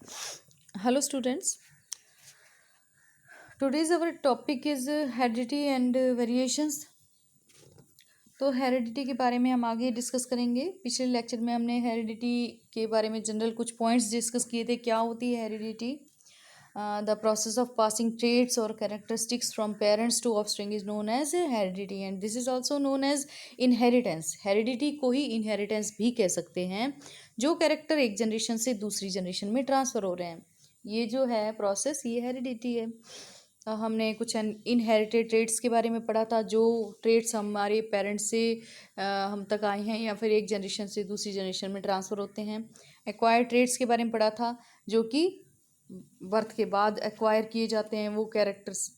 Hello, students. Today's our topic is heredity and variations. तो heredity के बारे में हम आगे डिस्कस करेंगे। पिछले लेक्चर में हमने हेरिडिटी के बारे में जनरल कुछ पॉइंट्स डिस्कस किए थे। क्या होती है heredity? The process of passing traits और characteristics from parents to offspring is known as heredity and this is also known as inheritance. Heredity को ही इनहेरिटेंस भी कह सकते हैं। जो कैरेक्टर एक जनरेशन से दूसरी जनरेशन में ट्रांसफ़र हो रहे हैं, ये जो है प्रोसेस, ये हेरिडिटी है। हमने कुछ इनहेरिटेड ट्रेट्स के बारे में पढ़ा था, जो ट्रेट्स हमारे पेरेंट्स से हम तक आए हैं या फिर एक जनरेशन से दूसरी जनरेशन में ट्रांसफ़र होते हैं। एक्वायर्ड ट्रेट्स के बारे में पढ़ा था, जो कि बर्थ के बाद एक्वायर किए जाते हैं वो कैरेक्टर्स।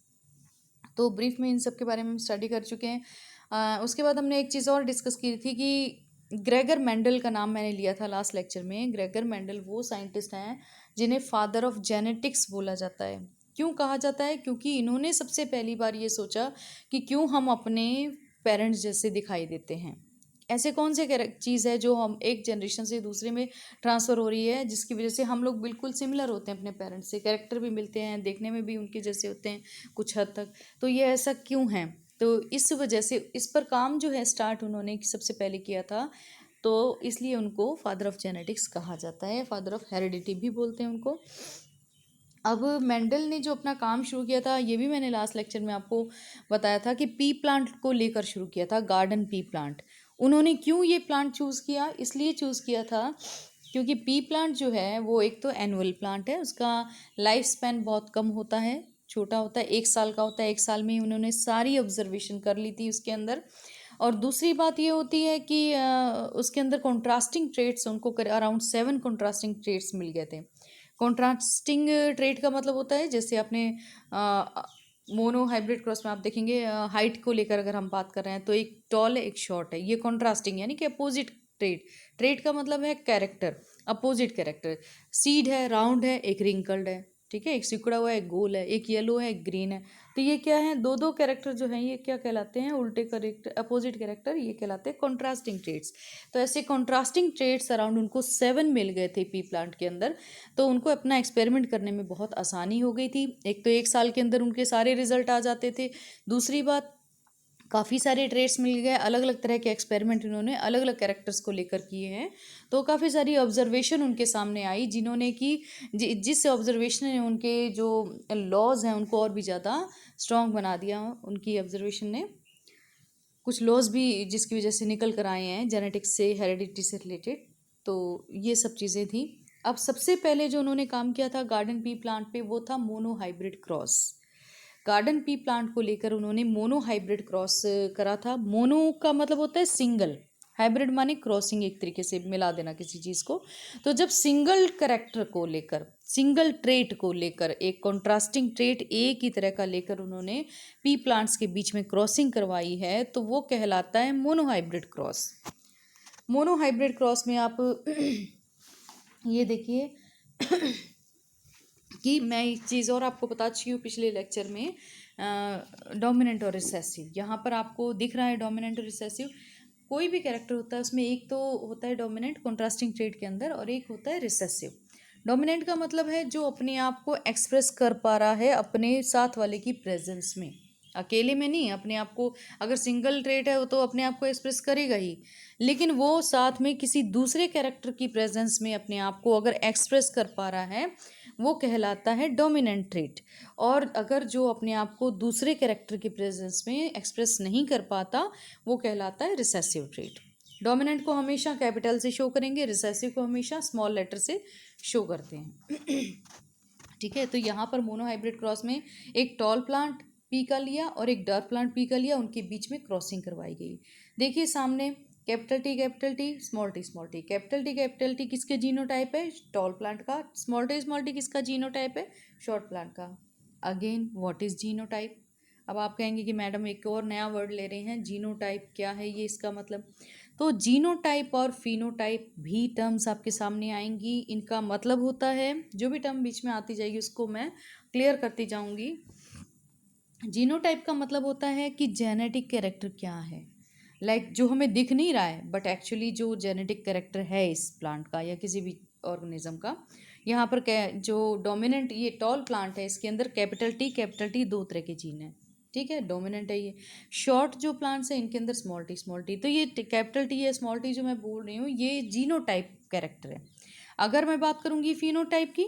तो ब्रीफ में इन सब के बारे में हम स्टडी कर चुके हैं। उसके बाद हमने एक चीज़ और डिस्कस की थी कि ग्रेगर मेंडल का नाम मैंने लिया था लास्ट लेक्चर में। ग्रेगर मेंडल वो साइंटिस्ट हैं जिन्हें फादर ऑफ जेनेटिक्स बोला जाता है। क्यों कहा जाता है? क्योंकि इन्होंने सबसे पहली बार ये सोचा कि क्यों हम अपने पेरेंट्स जैसे दिखाई देते हैं। ऐसे कौन से चीज़ है जो हम एक जनरेशन से दूसरे में ट्रांसफ़र हो रही है, जिसकी वजह से हम लोग बिल्कुल सिमिलर होते हैं अपने पेरेंट्स से, कैरेक्टर भी मिलते हैं, देखने में भी उनके जैसे होते हैं कुछ हद तक। तो ये ऐसा क्यों है? तो इस वजह से इस पर काम जो है स्टार्ट उन्होंने सबसे पहले किया था, तो इसलिए उनको फादर ऑफ जेनेटिक्स कहा जाता है। फादर ऑफ हेरिडिटी भी बोलते हैं उनको। अब मेंडल ने जो अपना काम शुरू किया था, ये भी मैंने लास्ट लेक्चर में आपको बताया था कि पी प्लांट को लेकर शुरू किया था, गार्डन पी प्लांट। उन्होंने क्यों ये प्लांट चूज़ किया? इसलिए चूज़ किया था क्योंकि पी प्लांट जो है वो एक तो एनुअल प्लांट है, उसका लाइफ स्पैन बहुत कम होता है, छोटा होता है, 1 साल का होता है। 1 साल में ही उन्होंने सारी ऑब्जर्वेशन कर ली थी उसके अंदर। और दूसरी बात ये होती है कि उसके अंदर कॉन्ट्रास्टिंग ट्रेट्स, उनको अराउंड 7 कॉन्ट्रास्टिंग ट्रेट्स मिल गए थे। कॉन्ट्रास्टिंग ट्रेट का मतलब होता है, जैसे आपने मोनो हाइब्रिड क्रॉस में आप देखेंगे, हाइट को लेकर अगर हम बात कर रहे हैं तो एक टॉल है एक शॉर्ट है, ये कॉन्ट्रास्टिंग यानी कि अपोजिट ट्रेट। ट्रेट का मतलब है कैरेक्टर, अपोजिट कैरेक्टर। सीड है, राउंड है, एक रिंकल्ड है, ठीक है, एक सिकुड़ा हुआ है, एक गोल है, एक येलो है, एक ग्रीन है। तो ये क्या है? दो दो कैरेक्टर जो हैं ये क्या कहलाते हैं? उल्टे कैरेक्टर, अपोजिट कैरेक्टर, ये कहलाते हैं कॉन्ट्रास्टिंग ट्रेट्स। तो ऐसे कॉन्ट्रास्टिंग ट्रेट्स अराउंड उनको 7 मिल गए थे पी प्लांट के अंदर। तो उनको अपना एक्सपेरिमेंट करने में बहुत आसानी हो गई थी। एक तो 1 साल के अंदर उनके सारे रिजल्ट आ जाते थे। दूसरी बात, काफ़ी सारे ट्रेड्स मिल गए। अलग अलग तरह के एक्सपेरिमेंट इन्होंने अलग अलग कैरेक्टर्स को लेकर किए हैं। तो काफ़ी सारी ऑब्जर्वेशन उनके सामने आई, जिन्होंने कि जिस ऑब्जर्वेशन ने उनके जो लॉज हैं उनको और भी ज़्यादा स्ट्रॉन्ग बना दिया। उनकी ऑब्जर्वेशन ने कुछ लॉज भी जिसकी वजह से निकल कर आए हैं जेनेटिक्स से, हेरिडिटी से रिलेटेड। तो ये सब चीज़ें थी। अब सबसे पहले जो उन्होंने काम किया था गार्डन पी प्लांट पे, वो था mono hybrid cross. Garden pea plant को लेकर उन्होंने मोनो हाइब्रिड क्रॉस करा था। मोनो का मतलब होता है सिंगल, हाइब्रिड माने क्रॉसिंग, एक तरीके से मिला देना किसी चीज़ को। तो जब सिंगल करेक्टर को लेकर, सिंगल ट्रेट को लेकर, एक कॉन्ट्रास्टिंग ट्रेट एक ही तरह का लेकर उन्होंने पी प्लांट्स के बीच में क्रॉसिंग करवाई है, तो वो कहलाता है mono hybrid cross. Mono hybrid cross में आप ये देखिए कि मैं एक चीज़ और आपको बता चुकी हूँ पिछले लेक्चर में, डोमिनेंट और रिसेसिव। यहाँ पर आपको दिख रहा है डोमिनेंट और रिसेसिव। कोई भी कैरेक्टर होता है उसमें एक तो होता है डोमिनेंट कॉन्ट्रास्टिंग ट्रेट के अंदर, और एक होता है रिसेसिव। डोमिनेंट का मतलब है जो अपने आप को एक्सप्रेस कर पा रहा है अपने साथ वाले की प्रेजेंस में, अकेले में नहीं। अपने आप को, अगर सिंगल ट्रेट है वो तो अपने आप को एक्सप्रेस करेगा ही, लेकिन वो साथ में किसी दूसरे कैरेक्टर की प्रेजेंस में अपने आप को अगर एक्सप्रेस कर पा रहा है, वो कहलाता है डोमिनेंट ट्रेट। और अगर जो अपने आप को दूसरे कैरेक्टर की प्रेजेंस में एक्सप्रेस नहीं कर पाता, वो कहलाता है रिसेसिव ट्रेट। डोमिनेंट को हमेशा कैपिटल से शो करेंगे, रिसेसिव को हमेशा स्मॉल लेटर से शो करते हैं। ठीक है, तो यहाँ पर मोनो हाइब्रिड क्रॉस में एक टॉल प्लांट पी का लिया और एक डार्क प्लांट पी का लिया, उनके बीच में क्रॉसिंग करवाई गई। देखिए सामने capital T small T small T. Capital T किसके जीनोटाइप है? टॉल प्लांट का। स्मॉल टी किसका जीनोटाइप है? शॉर्ट प्लांट का। Again what is genotype? अब आप कहेंगे कि मैडम एक और नया वर्ड ले रहे हैं, जीनोटाइप क्या है ये, इसका मतलब? तो जीनोटाइप और फिनोटाइप भी टर्म्स आपके सामने आएंगी। इनका मतलब होता है, जो भी टर्म बीच में आती जाएगी उसको मैं क्लियर करती जाऊंगी। जीनोटाइप का मतलब होता है कि जेनेटिक कैरेक्टर क्या है, लाइक जो हमें दिख नहीं रहा है, बट एक्चुअली जो जेनेटिक कैरेक्टर है इस प्लांट का या किसी भी ऑर्गेनिज्म का, यहाँ पर जो डोमिनेंट ये टॉल प्लांट है इसके अंदर कैपिटल टी दो तरह के जीन हैं, ठीक है, डोमिनेंट है ये। शॉर्ट जो प्लांट्स हैं इनके अंदर स्मॉल टी, तो ये कैपिटल टी या स्मॉल टी जो मैं बोल रही हूँ ये जीनोटाइप कैरेक्टर है। अगर मैं बात करूँगी फिनोटाइप की,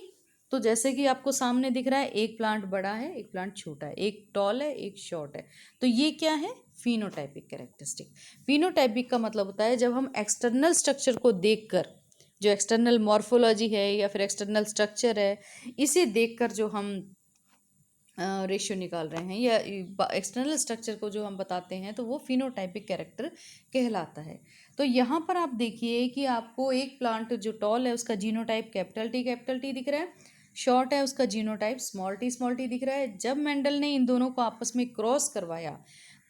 तो जैसे कि आपको सामने दिख रहा है एक प्लांट बड़ा है एक प्लांट छोटा है, एक टॉल है एक शॉर्ट है, तो ये क्या है, फिनोटाइपिक कैरेक्टरिस्टिक। फिनोटाइपिक का मतलब होता है जब हम एक्सटर्नल स्ट्रक्चर को देखकर, जो एक्सटर्नल मॉर्फोलॉजी है या फिर एक्सटर्नल स्ट्रक्चर है, इसे देखकर जो हम रेशियो निकाल रहे हैं या एक्सटर्नल स्ट्रक्चर को जो हम बताते हैं तो वो फिनोटाइपिक कैरेक्टर कहलाता है। तो यहाँ पर आप देखिए कि आपको एक प्लांट जो टॉल है उसका जीनोटाइप कैपिटल टी दिख रहा है, शॉर्ट है उसका जीनोटाइप स्मॉल टी दिख रहा है। जब मेंडल ने इन दोनों को आपस में क्रॉस करवाया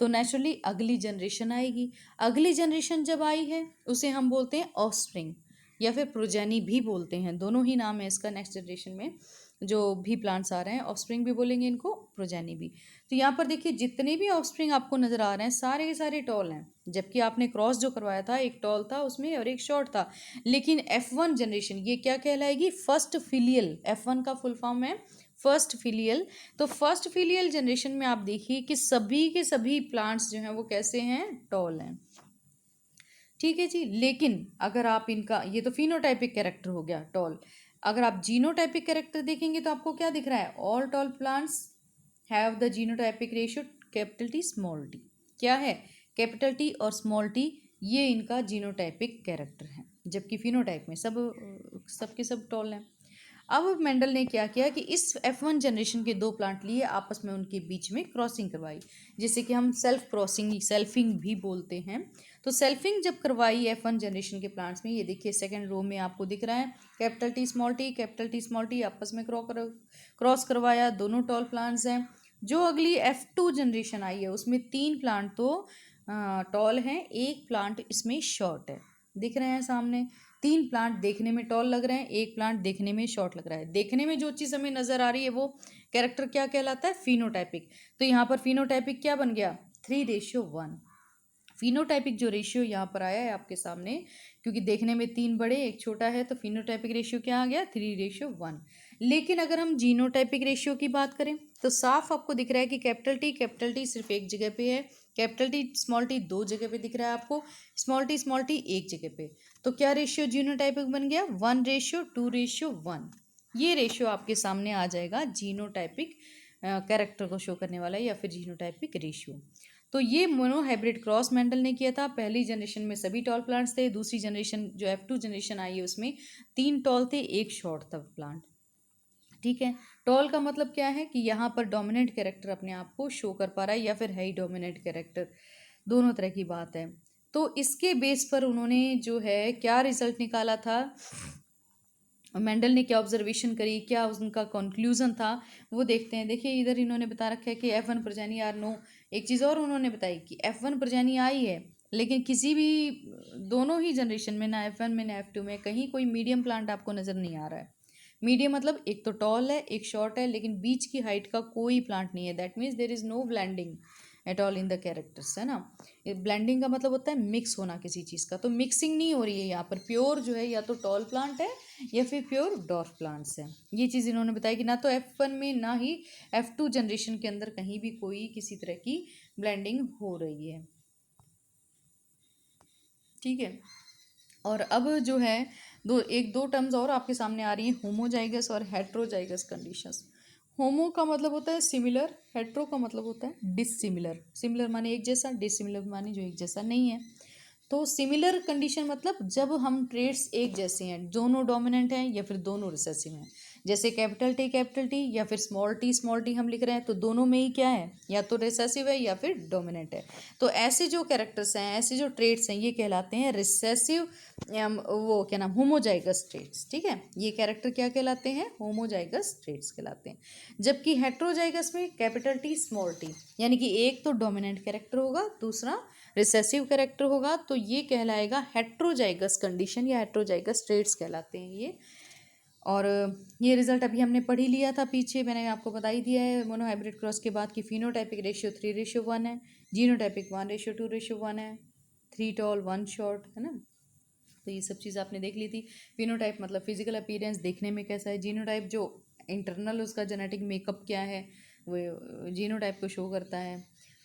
तो नेचुरली अगली जनरेशन आएगी। अगली जनरेशन जब आई है उसे हम बोलते हैं ऑफस्प्रिंग या फिर प्रोजेनी भी बोलते हैं, दोनों ही नाम है इसका। नेक्स्ट जनरेशन में जो भी प्लांट्स आ रहे हैं ऑफस्प्रिंग भी बोलेंगे इनको, प्रोजेनी भी। तो यहाँ पर देखिए जितने भी ऑफस्प्रिंग आपको नज़र आ रहे हैं सारे के सारे टॉल हैं, जबकि आपने क्रॉस जो करवाया था एक टॉल था उसमें और एक शॉर्ट था। लेकिन F1 जनरेशन ये क्या कहलाएगी, फर्स्ट फिलियल। F1 का फुल फॉर्म है फर्स्ट फिलियल। तो फर्स्ट फिलियल जनरेशन में आप देखिए कि सभी के सभी प्लांट्स जो हैं वो कैसे हैं, टॉल हैं, ठीक है जी। लेकिन अगर आप इनका, ये तो फिनोटाइपिक कैरेक्टर हो गया टॉल। अगर आप जीनोटाइपिक कैरेक्टर देखेंगे तो आपको क्या दिख रहा है, all tall plants have the genotypic ratio capital T small T. क्या है, कैपिटल टी और स्मॉल टी, ये इनका जीनोटाइपिक कैरेक्टर है, जबकि फिनोटाइप में सब के सब टॉल हैं। अब मेंडल ने क्या किया कि इस F1 जनरेशन के दो प्लांट लिए, आपस में उनके बीच में क्रॉसिंग करवाई, जिसे कि हम सेल्फ क्रॉसिंग सेल्फिंग भी बोलते हैं। तो सेल्फिंग जब करवाई F1 जनरेशन के प्लांट्स में, ये देखिए सेकंड रो में आपको दिख रहा है कैपिटल टी स्मॉल टी आपस में क्रॉस करवाया, दोनों टॉल प्लांट्स हैं। जो अगली F2 जनरेशन आई है उसमें तीन प्लांट तो टॉल हैं, एक प्लांट इसमें शॉर्ट है, दिख रहे हैं सामने। तीन प्लांट देखने में टॉल लग रहे हैं, एक प्लांट देखने में शॉर्ट लग रहा है। देखने में जो चीज़ हमें नज़र आ रही है वो कैरेक्टर क्या कहलाता है, फिनोटाइपिक। तो यहाँ पर फिनोटाइपिक क्या बन गया, 3:1। फिनोटाइपिक जो रेशियो यहाँ पर आया है आपके सामने, क्योंकि देखने में तीन बड़े एक छोटा है, तो फिनोटाइपिक रेशियो क्या आ गया, 3:1। लेकिन अगर हम जीनोटाइपिक रेशियो की बात करें तो साफ आपको दिख रहा है कि कैपिटल टी सिर्फ एक जगह पे है, कैपिटल टी स्मॉल टी दो जगह पे दिख रहा है आपको, स्मॉल टी एक जगह पे। तो क्या रेशियो जीनोटाइपिक बन गया, 1:2:1। ये रेशियो आपके सामने आ जाएगा जीनोटाइपिक कैरेक्टर को शो करने वाला है या फिर जीनोटाइपिक रेशियो। तो ये मोनोहाइब्रिड क्रॉस मेंडल ने किया था। पहली जनरेशन में सभी टॉल प्लांट्स थे, दूसरी जनरेशन जो F2 जनरेशन आई है उसमें तीन टॉल थे एक शॉर्ट था प्लांट, ठीक है। टॉल का मतलब क्या है कि यहाँ पर डोमिनेंट कैरेक्टर अपने आप को शो कर पा रहा है या फिर है ही डोमिनेंट कैरेक्टर, दोनों तरह की बात है। तो इसके बेस पर उन्होंने जो है क्या रिजल्ट निकाला था, मेंडल ने क्या ऑब्जर्वेशन करी, क्या उनका कंक्लूजन था, वो देखते हैं। देखिए इधर इन्होंने बता रखा है कि F1 प्रजानी आर नो। एक चीज़ और उन्होंने बताई कि F1 प्रजानी आई है, लेकिन किसी भी दोनों ही जनरेशन में, ना F1 में ना F2 में, कहीं कोई मीडियम प्लांट आपको नज़र नहीं आ रहा है। मीडियम मतलब एक तो टॉल है एक शॉर्ट है, लेकिन बीच की हाइट का कोई प्लांट नहीं है। That means there is no blending at all in the characters, है ना। ब्लेंडिंग का मतलब होता है मिक्स होना किसी चीज़ का, तो मिक्सिंग नहीं हो रही है यहाँ पर। प्योर जो है या तो टॉल प्लांट है या फिर प्योर डॉर्फ प्लांट्स हैं। ये चीज़ इन्होंने बताया कि ना तो F1 में ना ही F2 जनरेशन के अंदर कहीं भी कोई किसी तरह की ब्लेंडिंग हो रही है, ठीक है। और अब जो है दो टर्म्स और आपके सामने आ रही हैं, होमोजाइगस और हेट्रोजाइगस कंडीशंस। होमो का मतलब होता है सिमिलर, हेट्रो का मतलब होता है डिसिमिलर। सिमिलर माने एक जैसा, डिसिमिलर माने जो एक जैसा नहीं है। तो सिमिलर कंडीशन मतलब जब हम ट्रेड्स एक जैसे हैं, दोनों डोमिनेंट हैं या फिर दोनों रिसेसिव हैं। जैसे कैपिटल टी या फिर स्मॉल टी हम लिख रहे हैं, तो दोनों में ही क्या है, या तो रिसेसिव है या फिर डोमिनेंट है। तो ऐसे जो कैरेक्टर्स हैं, ऐसे जो ट्रेड्स हैं, ये कहलाते हैं रिसेसिव, वो क्या नाम, होमोजाइगस ट्रेड्स, ठीक है। ये कैरेक्टर क्या कहलाते हैं, होमोजाइगस ट्रेड्स कहलाते हैं। जबकि हेट्रोजाइगस में कैपिटल टी स्मॉल टी, यानी कि एक तो डोमिनेंट कैरेक्टर होगा दूसरा रिसेसिव कैरेक्टर होगा, तो ये कहलाएगा हेट्रोजाइगस कंडीशन या हेट्रोजाइगस ट्रेड्स कहलाते हैं ये। और ये रिजल्ट अभी हमने पढ़ ही लिया था पीछे, मैंने आपको बता ही दिया है मोनोहाइब्रिड क्रॉस के बाद कि फिनोटाइपिक रेशियो 3:1 है, जीनोटाइपिक 1:2:1 है, 3 टॉल 1 शॉर्ट, है ना। तो ये सब चीज़ आपने देख ली थी। फिनोटाइप मतलब फिजिकल अपीयरेंस, देखने में कैसा है। जीनोटाइप जो इंटरनल उसका जेनेटिक मेकअप क्या है वो जीनोटाइप को शो करता है।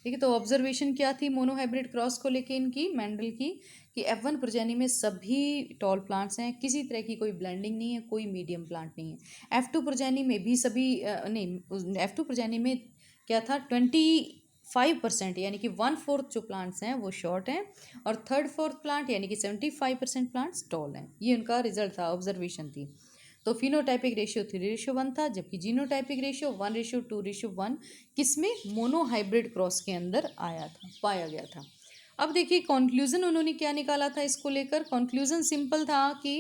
ठीक है, तो ऑब्जर्वेशन क्या थी मोनोहाइब्रिड क्रॉस को लेके इनकी, मेंडल की, कि F1 प्रजाति में सभी टॉल प्लांट्स हैं, किसी तरह की कोई ब्लेंडिंग नहीं है, कोई मीडियम प्लांट नहीं है। F2 प्रजाति में भी सभी नहीं, F2 प्रजाति में क्या था, 25% यानी कि 1/4 जो प्लांट्स हैं वो शॉर्ट हैं, और 3/4 प्लांट यानी कि 75% प्लांट्स टॉल हैं। ये उनका रिजल्ट था, ऑब्जर्वेशन थी। तो फिनोटाइपिक रेशियो 3:1 था, जबकि जीनोटाइपिक रेशियो 1:2:1 किसमें, मोनोहाइब्रिड क्रॉस के अंदर आया था, पाया गया था। अब देखिए कंक्लूजन उन्होंने क्या निकाला था इसको लेकर। कंक्लूजन सिंपल था कि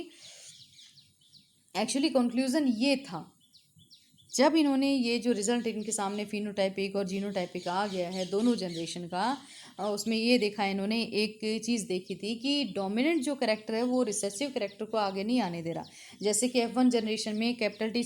एक्चुअली कंक्लूजन ये था, जब इन्होंने ये जो रिजल्ट इनके सामने फिनोटाइपिक और जीनोटाइपिक आ गया है दोनों जनरेशन का, उसमें ये देखा इन्होंने, एक चीज़ देखी थी कि डोमिनेंट जो करेक्टर है वो रिसेसिव करेक्टर को आगे नहीं आने दे रहा। जैसे कि F1 जनरेशन में कैपिटल टी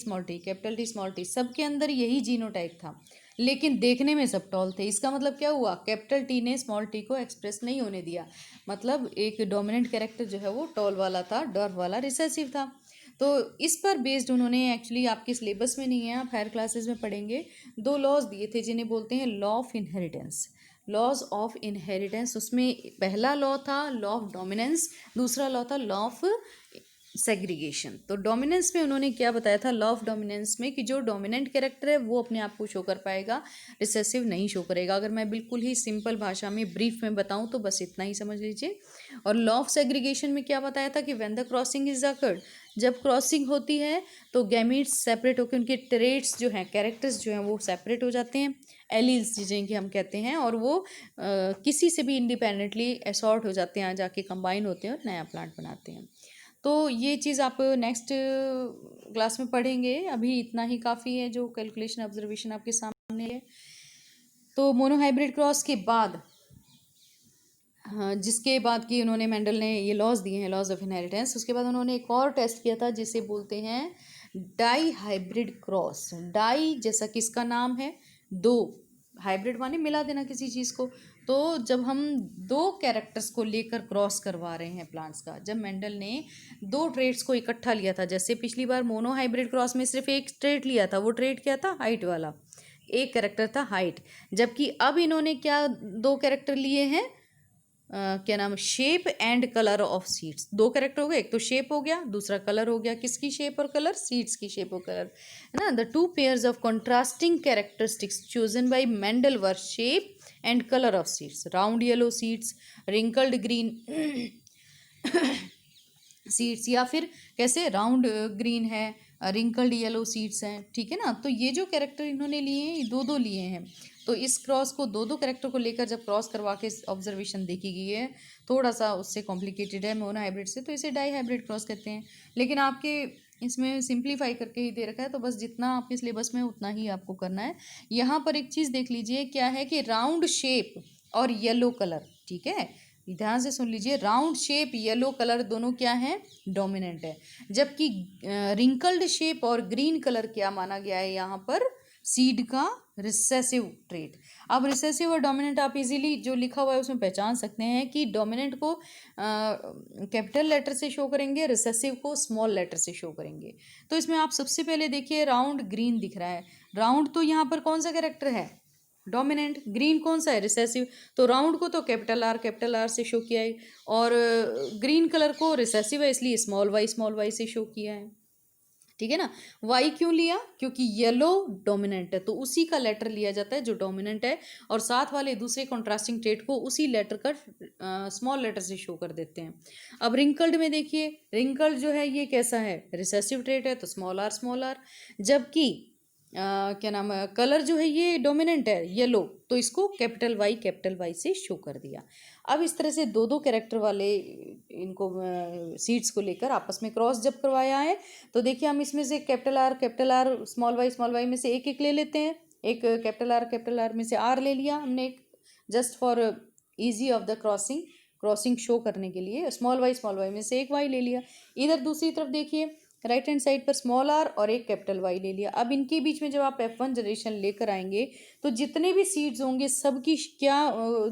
स्मॉल टी सबके अंदर यही जीनोटाइप था, लेकिन देखने में सब टॉल थे। इसका मतलब क्या हुआ, कैपिटल टी ने स्मॉल टी को एक्सप्रेस नहीं होने दिया, मतलब एक डोमिनेंट कैरेक्टर जो है वो टॉल वाला था, डॉर्फ वाला रिसेसिव था। तो इस पर बेस्ड उन्होंने, एक्चुअली आपके सिलेबस में नहीं है, आप हायर क्लासेस में पढ़ेंगे, 2 लॉज दिए थे जिन्हें बोलते हैं law of inheritance, laws of inheritance. उसमें पहला लॉ था लॉ ऑफ डोमिनेंस, दूसरा लॉ था लॉ ऑफ सेग्रीगेशन। तो डोमिनेंस में उन्होंने क्या बताया था, लॉ ऑफ डोमिनेंस में, कि जो डोमिनेंट कैरेक्टर है वो अपने आप को शो कर पाएगा, रिसेसिव नहीं शो करेगा। अगर मैं बिल्कुल ही सिंपल भाषा में ब्रीफ में बताऊं तो बस इतना ही समझ लीजिए। और लॉ ऑफ सेग्रीगेशन में क्या बताया था कि when the crossing is occurred, जब क्रॉसिंग होती है तो गैमीट्स सेपरेट होकर उनके ट्रेट्स जो हैं, कैरेक्टर्स जो हैं वो सेपरेट हो जाते हैं, एलील्स जिन्हें हम कहते हैं, और वो किसी से भी इंडिपेंडेंटली असॉर्ट हो जाते हैं, जाके कंबाइन होते हैं और नया प्लांट बनाते हैं। तो ये चीज़ आप नेक्स्ट क्लास में पढ़ेंगे, अभी इतना ही काफ़ी है जो कैलकुलेशन ऑब्जर्वेशन आपके सामने है। तो मोनोहाइब्रिड क्रॉस के बाद, हाँ, जिसके बाद कि उन्होंने मेंडल ने ये लॉज दिए हैं, लॉज ऑफ इनहेरिटेंस, उसके बाद उन्होंने एक और टेस्ट किया था जिसे बोलते हैं डाई हाइब्रिड क्रॉस। डाई जैसा कि इसका नाम है, दो, हाइब्रिड माने मिला देना किसी चीज़ को। तो जब हम दो कैरेक्टर्स को लेकर क्रॉस करवा रहे हैं प्लांट्स का, जब मेंडल ने दो ट्रेट्स को इकट्ठा लिया था, जैसे पिछली बार मोनो हाइब्रिड क्रॉस में सिर्फ एक ट्रेट लिया था, वो ट्रेट क्या था, हाइट वाला, एक कैरेक्टर था हाइट, जबकि अब इन्होंने क्या दो कैरेक्टर लिए हैं, क्या नाम, shape and colour of seeds. दो कैरेक्टर हो गए, एक तो शेप हो गया, दूसरा कलर हो गया। किसकी शेप और कलर, सीड्स की शेप और कलर, है ना। The two pairs of contrasting characteristics chosen by Mendel were shape and colour of seeds, round yellow seeds, wrinkled green seeds, या फिर कैसे राउंड ग्रीन है, रिंकल्ड येलो सीड्स हैं, ठीक है ना। तो ये जो कैरेक्टर इन्होंने लिए हैं, ये दो दो लिए हैं। तो इस क्रॉस को दो दो कैरेक्टर को लेकर जब क्रॉस करवा के ऑब्जर्वेशन देखी गई है, थोड़ा सा उससे कॉम्प्लिकेटेड है मोनो हाइब्रिड से, तो इसे डाई हाइब्रिड क्रॉस कहते हैं। लेकिन आपके इसमें सिंप्लीफाई करके ही दे रखा है, तो बस जितना आपके सिलेबस में उतना ही आपको करना है। यहाँ पर एक चीज़ देख लीजिए, क्या है कि राउंड शेप और येलो कलर, ठीक है, ध्यान से सुन लीजिए, राउंड शेप येलो कलर दोनों क्या है, डोमिनेंट है, जबकि रिंकल्ड शेप और ग्रीन कलर क्या माना गया है यहाँ पर, सीड का रिसेसिव ट्रेट। अब रिसेसिव और डोमिनेंट आप इजीली जो लिखा हुआ है उसमें पहचान सकते हैं कि डोमिनेंट को कैपिटल लेटर से शो करेंगे, रिसेसिव को स्मॉल लेटर से शो करेंगे। तो इसमें आप सबसे पहले देखिए राउंड ग्रीन दिख रहा है, राउंड तो यहाँ पर कौन सा कैरेक्टर है, डोमिनेंट, ग्रीन कौन सा है, रिसेसिव। तो राउंड को तो कैपिटल आर से शो किया है, और ग्रीन कलर को रिसेसिव है इसलिए स्मॉल वाई से शो किया है, ठीक है ना। वाई क्यों लिया, क्योंकि येलो डोमिनेंट है, तो उसी का लेटर लिया जाता है जो डोमिनेंट है, और साथ वाले दूसरे कॉन्ट्रास्टिंग ट्रेट को उसी लेटर का स्मॉल लेटर से शो कर देते हैं। अब रिंकल्ड में देखिए, रिंकल्ड जो है ये कैसा है, रिसेसिव ट्रेट है, तो स्मॉल आर, जबकि क्या नाम है, कलर जो है ये डोमिनेंट है येलो, तो इसको कैपिटल वाई से शो कर दिया। अब इस तरह से दो दो कैरेक्टर वाले इनको सीड्स को लेकर आपस में क्रॉस जब करवाया है, तो देखिए हम इसमें से कैपिटल आर स्मॉल वाई में से एक एक ले लेते हैं। एक कैपिटल आर में से आर ले लिया हमने, एक just for easy of the crossing show करने के लिए, स्मॉल वाई में से एक वाई ले लिया। इधर दूसरी तरफ देखिए राइट हैंड साइड पर स्मॉल आर और एक कैपिटल वाई ले लिया। अब इनके बीच में जब आप F1 जनरेशन लेकर आएंगे तो जितने भी सीड्स होंगे सबकी क्या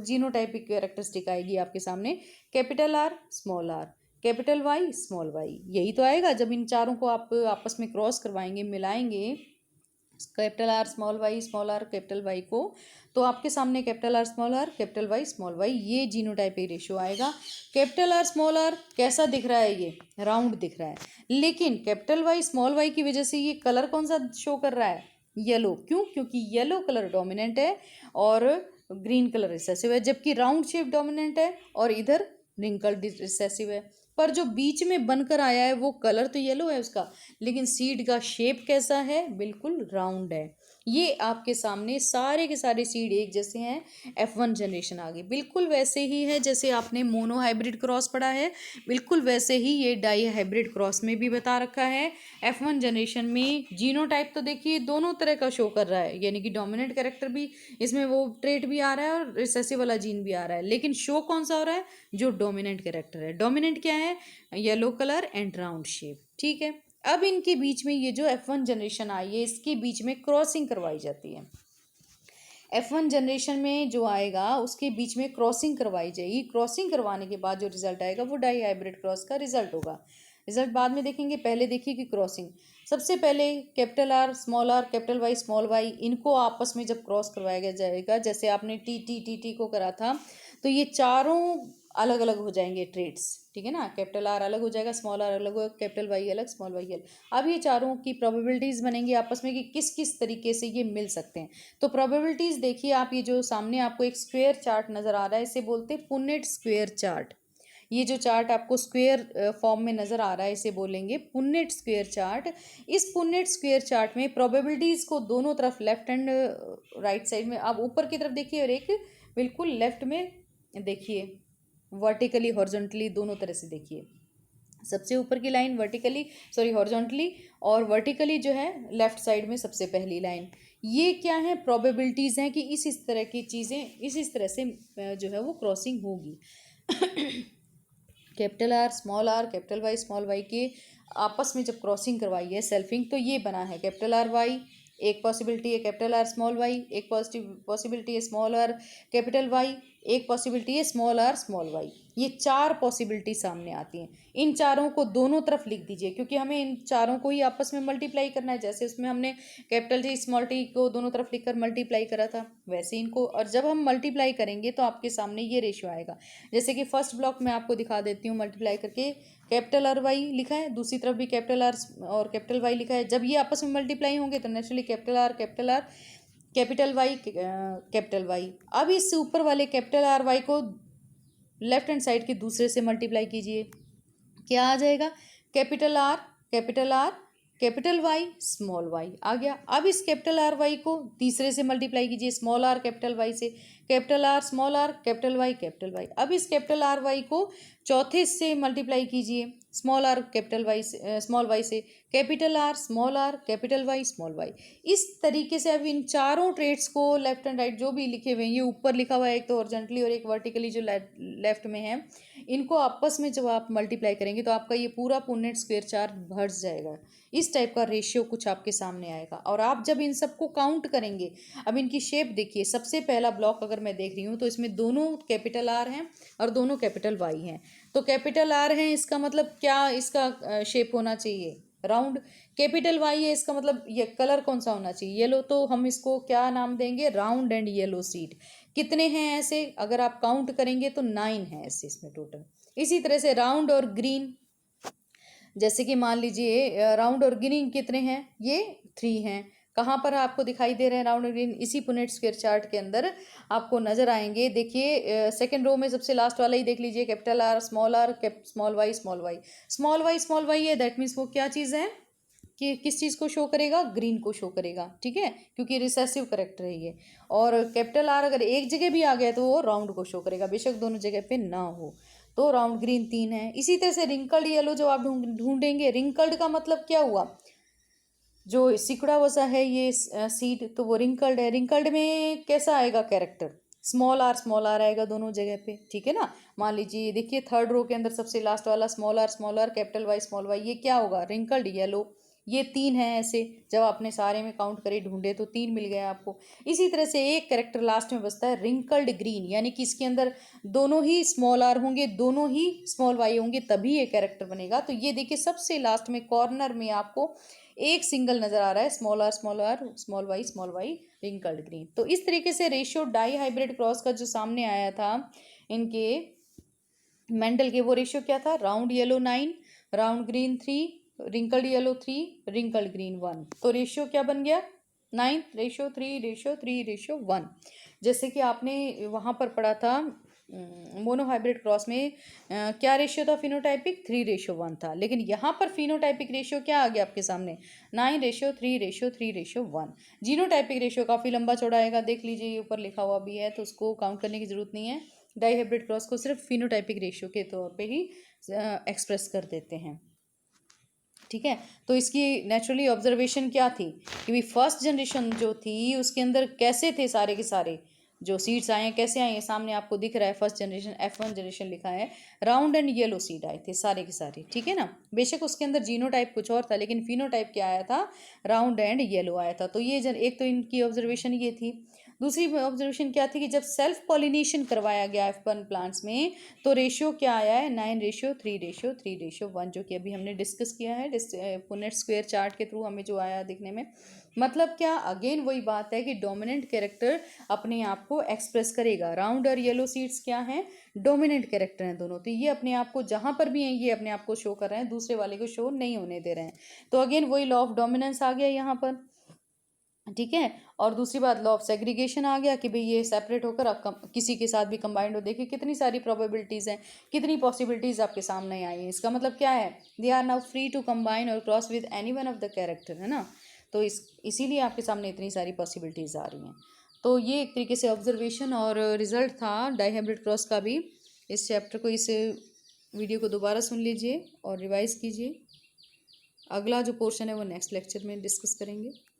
जीनोटाइपिक कैरेक्टरिस्टिक आएगी आपके सामने, capital R, capital Y small y, यही तो आएगा जब इन चारों को आप आपस में क्रॉस करवाएंगे, मिलाएंगे capital R small r capital Y को, तो आपके सामने capital R capital Y small y, ये जीनोटाइप ए रेशियो आएगा। कैपिटल आर कैसा दिख रहा है, ये राउंड दिख रहा है, लेकिन कैपिटल वाई स्मॉल वाई की वजह से ये कलर कौन सा शो कर रहा है, येलो। क्यों? क्योंकि येलो कलर डोमिनेंट है और ग्रीन कलर रिसेसिव है, जबकि राउंड शेप डोमिनेंट है और इधर रिंकल्ड रिसेसिव है। पर जो बीच में बनकर आया है वो कलर तो येलो है उसका, लेकिन सीड का शेप कैसा है, बिल्कुल राउंड है। ये आपके सामने सारे के सारे सीड एक जैसे हैं, F1 जनरेशन आ गई। बिल्कुल वैसे ही है जैसे आपने मोनो हाइब्रिड क्रॉस पढ़ा है, बिल्कुल वैसे ही ये डाई हाइब्रिड क्रॉस में भी बता रखा है। F1 जनरेशन में जीनोटाइप तो देखिए दोनों तरह का शो कर रहा है, यानी कि डोमिनेंट कैरेक्टर भी इसमें वो ट्रेट भी आ रहा है और रिसेसिव वाला जीन भी आ रहा है, लेकिन शो कौन सा हो रहा है, जो डोमिनेंट कैरेक्टर है। डोमिनेंट क्या है, yellow colour and round shape, ठीक है। अब इनके बीच में ये जो F1 जनरेशन आई है, इसके बीच में क्रॉसिंग करवाई जाती है। F1 जनरेशन में जो आएगा उसके बीच में क्रॉसिंग करवाई जाएगी। क्रॉसिंग करवाने के बाद जो रिजल्ट आएगा वो डाई हाइब्रिड क्रॉस का रिजल्ट होगा। रिजल्ट बाद में देखेंगे, पहले देखिए कि क्रॉसिंग सबसे पहले capital R capital Y small y, इनको आपस में जब क्रॉस करवाया जाएगा, जैसे आपने टी को करा था, तो ये चारों अलग अलग हो जाएंगे ट्रेड्स, ठीक है ना। कैपिटल आर अलग हो जाएगा, स्मॉल आर अलग होगा, कैपिटल वाई अलग, स्मॉल वाई अलग। अब ये चारों की प्रोबेबिलिटीज़ बनेंगी आपस में कि किस किस तरीके से ये मिल सकते हैं। तो प्रोबेबिलिटीज़ देखिए आप, ये जो सामने आपको एक स्क्वेयर चार्ट नज़र आ रहा है, इसे बोलते हैं पुन्नेट स्क्वेयर चार्ट। ये जो चार्ट आपको स्क्वेयर फॉर्म में नज़र आ रहा है, इसे बोलेंगे पुन्नेट स्क्वेयर चार्ट। इस पुन्नेट स्क्वेयर चार्ट में प्रोबेबिलिटीज़ को दोनों तरफ, लेफ्ट एंड राइट साइड में, आप ऊपर की तरफ देखिए और एक बिल्कुल लेफ्ट में देखिए, वर्टिकली हॉरिजॉन्टली दोनों तरह से देखिए। सबसे ऊपर की लाइन हॉरिजॉन्टली, और वर्टिकली जो है लेफ्ट साइड में सबसे पहली लाइन। ये क्या है, प्रोबेबिलिटीज़ हैं कि इस तरह की चीज़ें इस तरह से जो है वो क्रॉसिंग होगी। Capital R capital Y small y के आपस में जब क्रॉसिंग करवाई है, सेल्फिंग, तो ये बना है कैपिटल आर वाई, एक पॉसिबिलिटी है कैपिटल आर स्मॉल वाई, एक पॉसिबिलिटी है स्मॉल आर कैपिटल वाई, एक पॉसिबिलिटी है स्मॉल आर स्मॉल वाई। ये चार पॉसिबिलिटी सामने आती हैं। इन चारों को दोनों तरफ लिख दीजिए, क्योंकि हमें इन चारों को ही आपस में मल्टीप्लाई करना है। जैसे उसमें हमने कैपिटल टी स्मॉल टी को दोनों तरफ लिखकर मल्टीप्लाई करा था, वैसे इनको, और जब हम मल्टीप्लाई करेंगे तो आपके सामने ये रेशियो आएगा। जैसे कि फर्स्ट ब्लॉक मैं आपको दिखा देती हूँ, मल्टीप्लाई करके कैपिटल आर वाई लिखा है, दूसरी तरफ भी कैपिटल आर और कैपिटल वाई लिखा है। जब ये आपस में मल्टीप्लाई होंगे तो naturally capital R capital Y capital Y. अब इस ऊपर वाले कैपिटल आर वाई को लेफ्ट हैंड साइड के दूसरे से मल्टीप्लाई कीजिए, क्या आ जाएगा, capital R capital Y small Y आ गया। अब इस कैपिटल आर वाई को तीसरे से मल्टीप्लाई कीजिए, स्मॉल आर कैपिटल वाई से, capital R small r capital Y. अब इस कैपिटल आर वाई को चौथे से मल्टीप्लाई कीजिए, स्मॉल आर कैपिटल वाई से, स्मॉल वाई से, capital R capital Y small y. इस तरीके से अब इन चारों ट्रेड्स को लेफ्ट एंड राइट जो भी लिखे हुए हैं, ये ऊपर लिखा हुआ है एक तो हॉरिजॉन्टली और एक वर्टिकली जो लेफ्ट में है, इनको आपस में जब आप मल्टीप्लाई करेंगे तो आपका ये पूरा पुन्नेट स्क्वेयर चार्ट भर जाएगा। इस टाइप का रेशियो कुछ आपके सामने आएगा। और आप जब इन सबको काउंट करेंगे, अब इनकी शेप देखिए, सबसे पहला ब्लॉक अगर मैं देख रही हूँ तो इसमें दोनों कैपिटल आर हैं और दोनों कैपिटल वाई हैं। तो कैपिटल आर है, इसका मतलब क्या, इसका शेप होना चाहिए राउंड। कैपिटल वाई है, इसका मतलब ये कलर कौन सा होना चाहिए, येलो। तो हम इसको क्या नाम देंगे, राउंड एंड येलो सीड। कितने हैं ऐसे, अगर आप काउंट करेंगे तो 9 हैं ऐसे इसमें टोटल। इसी तरह से राउंड और ग्रीन, जैसे कि मान लीजिए राउंड और ग्रीन कितने हैं, ये 3 हैं। कहाँ पर आपको दिखाई दे रहे हैं राउंड और ग्रीन, इसी पुन्नेट स्क्वेयर चार्ट के अंदर आपको नजर आएंगे। देखिए सेकंड रो में सबसे लास्ट वाला ही देख लीजिए, कैपिटल आर स्मॉल वाई है, दैट मीन्स वो क्या चीज़ है कि किस चीज़ को शो करेगा, ग्रीन को शो करेगा, ठीक है, क्योंकि रिसेसिव करेक्टर है ये। और कैपिटल आर अगर एक जगह भी आ गया तो वो राउंड को शो करेगा, बेशक दोनों जगह पे ना हो। तो राउंड ग्रीन 3 है। इसी तरह से रिंकल्ड येलो जो आप ढूंढेंगे, रिंकल्ड का मतलब क्या हुआ, जो सिकुड़ा वसा है ये सीड, तो वो रिंकल्ड है। रिंकल्ड में कैसा आएगा कैरेक्टर, स्मॉल आर आएगा दोनों जगह पे, ठीक है ना। मान लीजिए देखिए थर्ड रो के अंदर सबसे लास्ट वाला small r capital Y small y, ये क्या होगा, रिंकल्ड येलो। ये 3 हैं ऐसे, जब आपने सारे में काउंट करे ढूंढे तो 3 मिल गया आपको। इसी तरह से एक कैरेक्टर लास्ट में बचता है रिंकल्ड ग्रीन, यानी कि इसके अंदर दोनों ही स्मॉल आर होंगे, दोनों ही स्मॉल वाई होंगे, तभी ये कैरेक्टर बनेगा। तो ये देखिए सबसे लास्ट में कॉर्नर में आपको एक सिंगल नजर आ रहा है, small r small y wrinkled green. तो इस तरीके से रेशियो डाई हाइब्रिड क्रॉस का जो सामने आया था इनके मेंडल के, वो रेशियो क्या था, round yellow 9, round green 3, wrinkled yellow 3, wrinkled green 1। तो रेशियो क्या बन गया, 9:3:3:1। जैसे कि आपने वहाँ पर पढ़ा था मोनो हाइब्रिड क्रॉस में क्या रेशियो था फिनोटाइपिक, 3:1 था, लेकिन यहाँ पर फिनोटाइपिक रेशियो क्या आ गया आपके सामने, 9:3:3:1। जीनोटाइपिक रेशियो काफ़ी लंबा चौड़ा आएगा, देख लीजिए ये ऊपर लिखा हुआ भी है, तो उसको काउंट करने की जरूरत नहीं है। डाई हाइब्रिड क्रॉस को सिर्फ फिनोटाइपिक रेशियो के तौर पे ही एक्सप्रेस कर देते हैं, ठीक है। तो इसकी नेचुरली ऑब्जर्वेशन क्या थी कि भाई फर्स्ट जनरेशन जो थी उसके अंदर कैसे थे सारे के सारे जो सीड्स आए हैं, कैसे आए हैं, सामने आपको दिख रहा है फर्स्ट जनरेशन F1 जनरेशन लिखा है, राउंड एंड येलो सीड आए थे सारे के सारे, ठीक है ना। बेशक उसके अंदर जीनोटाइप कुछ और था, लेकिन फिनोटाइप क्या आया था, राउंड एंड येलो आया था। तो ये एक तो इनकी ऑब्जर्वेशन ये थी। दूसरी ऑब्जर्वेशन क्या थी कि जब सेल्फ पॉलिनेशन करवाया गया F1 प्लांट्स में, तो रेशियो क्या आया है, 9:3:3:1, जो कि अभी हमने डिस्कस किया है पुनेट स्क्वायर चार्ट के थ्रू हमें जो आया दिखने में। मतलब क्या, अगेन वही बात है कि डोमिनेंट कैरेक्टर अपने आप को एक्सप्रेस करेगा। राउंड और येलो सीड्स क्या हैं, डोमिनेंट कैरेक्टर हैं दोनों, तो ये अपने आप को जहाँ पर भी हैं ये अपने आप को शो कर रहे हैं, दूसरे वाले को शो नहीं होने दे रहे हैं। तो अगेन वही लॉ ऑफ डोमिनेंस आ गया यहाँ पर, ठीक है। और दूसरी बात लॉ ऑफ सेग्रीगेशन आ गया कि भाई ये सेपरेट होकर आप किसी के साथ भी कंबाइंड हो। देखिए कितनी सारी प्रोबेबिलिटीज़ हैं, कितनी पॉसिबिलिटीज़ आपके सामने आई हैं। इसका मतलब क्या है, they are now free to combine और cross with any one of the character, है ना। तो इसीलिए आपके सामने इतनी सारी पॉसिबिलिटीज़ आ रही हैं। तो ये एक तरीके से ऑब्जर्वेशन और रिजल्ट था डाई हाइब्रिड क्रॉस का भी। इस चैप्टर को, इस वीडियो को दोबारा सुन लीजिए और रिवाइज कीजिए। अगला जो पोर्शन है वो नेक्स्ट लेक्चर में डिस्कस करेंगे।